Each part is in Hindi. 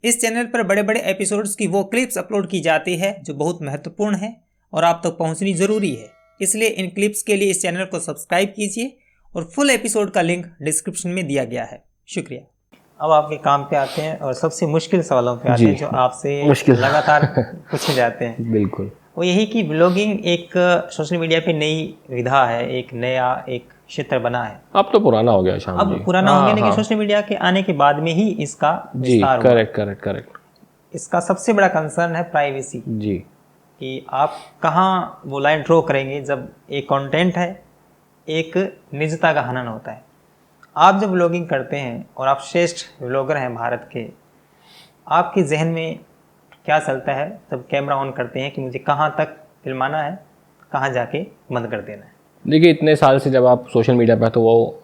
इस चैनल पर बड़े बड़े एपिसोड्स की वो क्लिप्स अपलोड की जाती है जो बहुत महत्वपूर्ण है और आप तक पहुंचनी जरूरी है। इसलिए इन क्लिप्स के लिए इस चैनल को सब्सक्राइब कीजिए और फुल एपिसोड का लिंक डिस्क्रिप्शन में दिया गया है। शुक्रिया। अब आपके काम पे आते हैं और सबसे मुश्किल सवालों पे आते हैं जो आपसे लगातार पूछे जाते हैं। बिल्कुल, वो यही कि ब्लॉगिंग एक सोशल मीडिया पे नई विधा है, एक नया एक क्षेत्र बना है। अब तो पुराना हो गया शाम जी। अब पुराना हो गया, लेकिन सोशल मीडिया के आने के बाद में ही इसका विस्तार हुआ। करेक्ट। इसका सबसे बड़ा कंसर्न है प्राइवेसी जी, कि आप कहाँ वो लाइन ड्रॉ करेंगे जब एक कंटेंट है, एक निजता का हनन होता है। आप जब व्लॉगिंग करते हैं और आप श्रेष्ठ व्लॉगर हैं भारत के, आपके जहन में क्या चलता है जब कैमरा ऑन करते हैं कि मुझे कहाँ तक फिल्माना है, कहाँ जाके बंद कर देना है? देखिए इतने साल से जब आप सोशल मीडिया पे, तो वो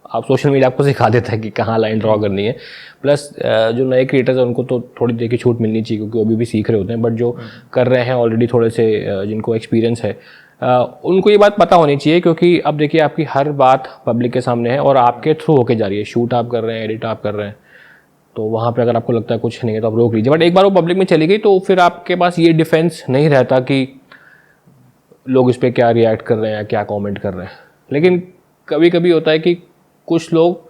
आप सोशल मीडिया आपको सिखा देता है कि कहाँ लाइन ड्रॉ करनी है। प्लस जो नए क्रिएटर्स हैं उनको तो थोड़ी देर की छूट मिलनी चाहिए क्योंकि वो अभी भी सीख रहे होते हैं। बट जो कर रहे हैं ऑलरेडी, थोड़े से जिनको एक्सपीरियंस है, उनको ये बात पता होनी चाहिए क्योंकि अब देखिए आपकी हर बात पब्लिक के सामने है और आपके थ्रू होके जा रही है। शूट आप कर रहे हैं, एडिट आप कर रहे हैं, तो वहाँ पे अगर आपको लगता है कुछ नहीं है तो आप रोक लीजिए। बट एक बार वो पब्लिक में चली गई तो फिर आपके पास ये डिफेंस नहीं रहता कि लोग इस पर क्या रिएक्ट कर रहे हैं या क्या कमेंट कर रहे हैं। लेकिन कभी कभी होता है कि कुछ लोग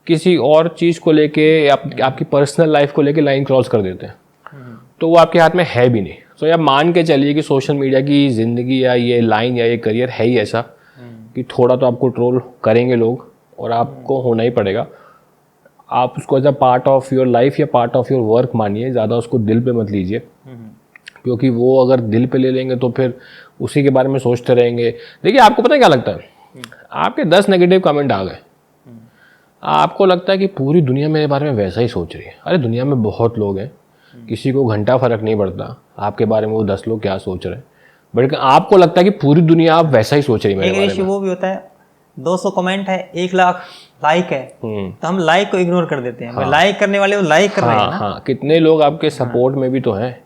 किसी और चीज़ को लेके आपकी पर्सनल लाइफ को लेके लाइन क्रॉस कर देते हैं, तो वो आपके हाथ में है भी नहीं। तो आप मान के चलिए कि सोशल मीडिया की ज़िंदगी या ये लाइन या ये करियर है ही ऐसा कि थोड़ा तो आपको ट्रोल करेंगे लोग और आपको होना ही पड़ेगा। आप उसको as a part of your life या पार्ट ऑफ योर वर्क मानिए, ज़्यादा उसको दिल पे मत लीजिए क्योंकि वो अगर दिल पे ले लेंगे तो फिर उसी के बारे में सोचते रहेंगे। देखिए आपको पता है क्या लगता है, आपके 10 नेगेटिव कमेंट आ गए, आपको लगता है कि पूरी दुनिया मेरे बारे में वैसा ही सोच रही है। अरे दुनिया में बहुत लोग हैं, किसी को घंटा फर्क नहीं पड़ता आपके बारे में वो 10 लोग क्या सोच रहे हैं, बट आपको लगता है कि पूरी दुनिया आप वैसा ही सोच रही है मेरे बारे में। वो भी होता है 200 कमेंट है, 1 लाख लाइक है, तो हम लाइक को इग्नोर कर देते हैं। हाँ। लाइक करने वाले वो लाइक कर रहे हैं ना। हाँ, कितने लोग आपके सपोर्ट में भी तो हैं।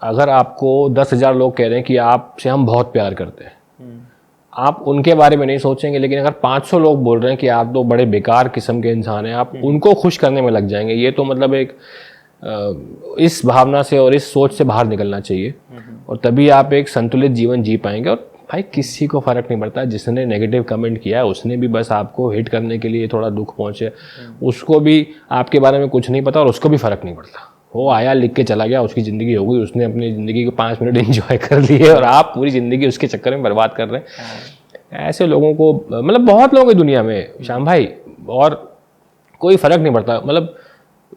अगर आपको 10,000 लोग कह रहे हैं कि आपसे हम बहुत प्यार करते हैं, आप उनके बारे में नहीं सोचेंगे, लेकिन अगर 500 लोग बोल रहे हैं कि आप तो बड़े बेकार किस्म के इंसान हैं, आप उनको खुश करने में लग जाएंगे। ये तो मतलब एक इस भावना से और इस सोच से बाहर निकलना चाहिए और तभी आप एक संतुलित जीवन जी पाएंगे। और भाई किसी को फर्क नहीं पड़ता, जिसने नेगेटिव कमेंट किया है उसने भी बस आपको हिट करने के लिए थोड़ा दुख पहुंचे, उसको भी आपके बारे में कुछ नहीं पता और उसको भी फर्क नहीं पड़ता। वो आया, लिख के चला गया, उसकी ज़िंदगी हो गई, उसने अपनी ज़िंदगी के 5 मिनट एंजॉय कर लिए और आप पूरी ज़िंदगी उसके चक्कर में बर्बाद कर रहे हैं। ऐसे लोगों को मतलब बहुत लोग हैं दुनिया में श्याम भाई, और कोई फ़र्क नहीं पड़ता। मतलब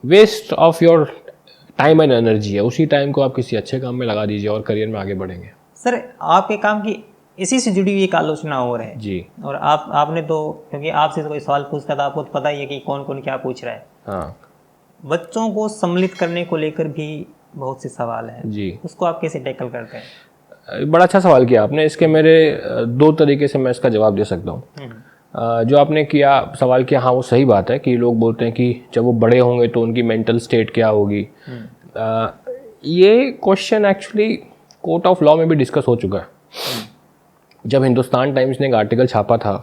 waste of your time and energy है, उसी टाइम को आप किसी अच्छे काम में लगा दीजिए और करियर में आगे बढ़ेंगे। सर आपके काम की इसी से जुड़ी हुई एक आलोचना हो रही है जी, और आपने तो, क्योंकि आपसे तो कोई सवाल पूछता था, आपको तो पता ही है कि कौन कौन क्या पूछ रहा है। हाँ, बच्चों को सम्मिलित करने को लेकर भी बहुत से सवाल हैं जी, उसको आप कैसे टैकल करते हैं? बड़ा अच्छा सवाल किया आपने। इसके मेरे 2 तरीके से मैं इसका जवाब दे सकता हूँ। जो आपने किया सवाल किया, हाँ वो सही बात है कि लोग बोलते हैं कि जब वो बड़े होंगे तो उनकी मेंटल स्टेट क्या होगी। ये question actually court of law में भी डिस्कस हो चुका है। जब हिंदुस्तान टाइम्स ने एक आर्टिकल छापा था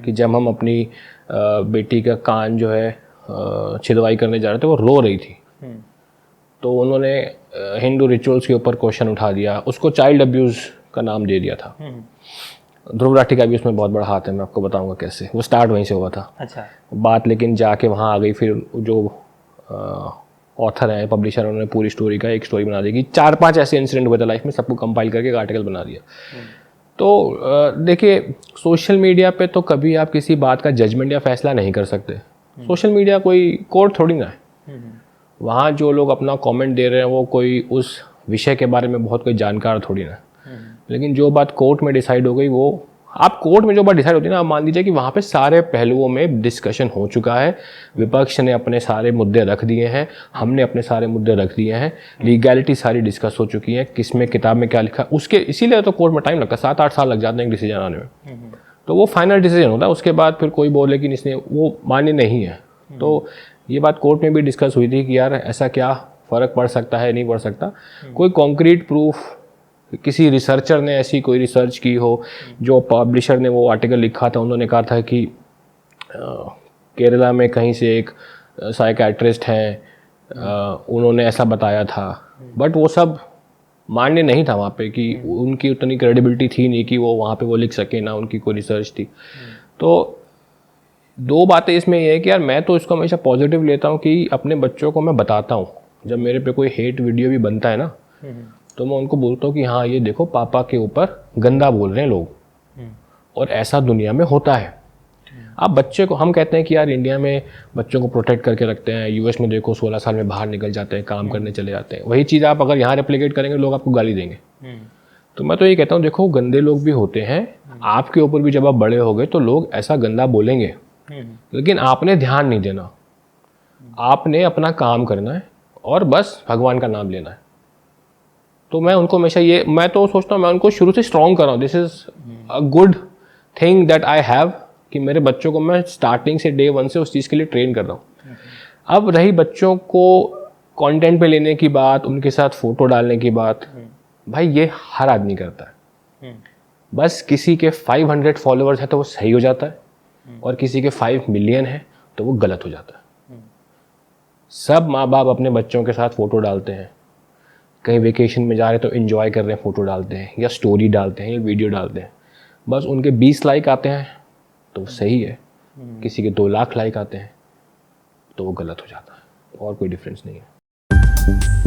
कि जब हम अपनी बेटी का कान जो है छिदवाई करने जा रहे थे, वो रो रही थी, तो उन्होंने हिंदू रिचुअल्स के ऊपर क्वेश्चन उठा दिया, उसको चाइल्ड अब्यूज़ का नाम दे दिया था। ध्रुव राठी का भी उसमें बहुत बड़ा हाथ है, मैं आपको बताऊंगा कैसे। वो स्टार्ट वहीं से हुआ था। अच्छा। बात लेकिन जाके वहाँ आ गई, फिर जो ऑथर है, पब्लिशर, उन्होंने पूरी स्टोरी का एक स्टोरी बना दी कि 4-5 ऐसे इंसिडेंट हुए थे लाइफ में, सबको कंपाइल करके एक आर्टिकल बना दिया। तो देखिए सोशल मीडिया पे तो कभी आप किसी बात का जजमेंट या फैसला नहीं कर सकते। सोशल मीडिया कोई कोर्ट थोड़ी ना है। वहाँ जो लोग अपना कमेंट दे रहे हैं वो कोई उस विषय के बारे में बहुत कोई जानकार थोड़ी ना। लेकिन जो बात कोर्ट में डिसाइड हो गई, वो आप कोर्ट में जो बात डिसाइड होती है ना, आप मान लीजिए कि वहाँ पे सारे पहलुओं में डिस्कशन हो चुका है, विपक्ष ने अपने सारे मुद्दे रख दिए हैं, हमने अपने सारे मुद्दे रख दिए हैं, लीगैलिटी सारी डिस्कस हो चुकी है, किसमें किताब में क्या लिखा, उसके इसीलिए तो कोर्ट में टाइम लगता है, 7-8 साल लग जाते हैं एक डिसीजन आने में। तो वो फाइनल डिसीजन होता है, उसके बाद फिर कोई बोले कि इसने वो मान्य नहीं है। तो ये बात कोर्ट में भी डिस्कस हुई थी कि यार ऐसा क्या फ़र्क पड़ सकता है, नहीं पड़ सकता। कोई कॉन्क्रीट प्रूफ किसी रिसर्चर ने ऐसी कोई रिसर्च की हो, जो पब्लिशर ने वो आर्टिकल लिखा था, उन्होंने कहा था कि केरला में कहीं से एक साइकेट्रिस्ट हैं, उन्होंने ऐसा बताया था, बट वो सब मान्य नहीं था वहाँ पे कि उनकी उतनी क्रेडिबिलिटी थी नहीं कि वो वहाँ पे वो लिख सके, ना उनकी कोई रिसर्च थी। तो दो बातें इसमें ये है कि यार मैं तो इसको हमेशा पॉजिटिव लेता हूँ कि अपने बच्चों को मैं बताता हूँ, जब मेरे पे कोई हेट वीडियो भी बनता है ना तो मैं उनको बोलता हूँ कि हाँ ये देखो पापा के ऊपर गंदा बोल रहे हैं लोग, और ऐसा दुनिया में होता है। आप बच्चे को, हम कहते हैं कि यार इंडिया में बच्चों को प्रोटेक्ट करके रखते हैं, यूएस में देखो 16 साल में बाहर निकल जाते हैं, काम करने चले जाते हैं, वही चीज़ आप अगर यहाँ रेप्लिकेट करेंगे लोग आपको गाली देंगे। तो मैं तो ये कहता हूँ देखो गंदे लोग भी होते हैं, आपके ऊपर भी जब आप बड़े हो गए तो लोग ऐसा गंदा बोलेंगे, लेकिन आपने ध्यान नहीं देना, आपने अपना काम करना है और बस भगवान का नाम लेना है। तो मैं उनको हमेशा ये, मैं तो सोचता हूँ मैं उनको शुरू से स्ट्रॉन्ग कर रहा हूँ, this is a good thing that I have, कि मेरे बच्चों को मैं स्टार्टिंग से डे 1 से उस चीज़ के लिए ट्रेन कर रहा हूँ। अब रही बच्चों को कंटेंट पे लेने की बात, उनके साथ फ़ोटो डालने की बात, भाई ये हर आदमी करता है। बस किसी के 500 फॉलोअर्स है तो वो सही हो जाता है, और किसी के 5 मिलियन है तो वो गलत हो जाता है। सब माँ बाप अपने बच्चों के साथ फ़ोटो डालते हैं, कहीं वेकेशन में जा रहे हैं तो एंजॉय कर रहे हैं, फ़ोटो डालते हैं या स्टोरी डालते हैं या वीडियो डालते हैं, बस उनके 20 लाइक आते हैं तो सही है, किसी के 2 लाख लाइक आते हैं तो वो गलत हो जाता है, और कोई डिफरेंस नहीं है।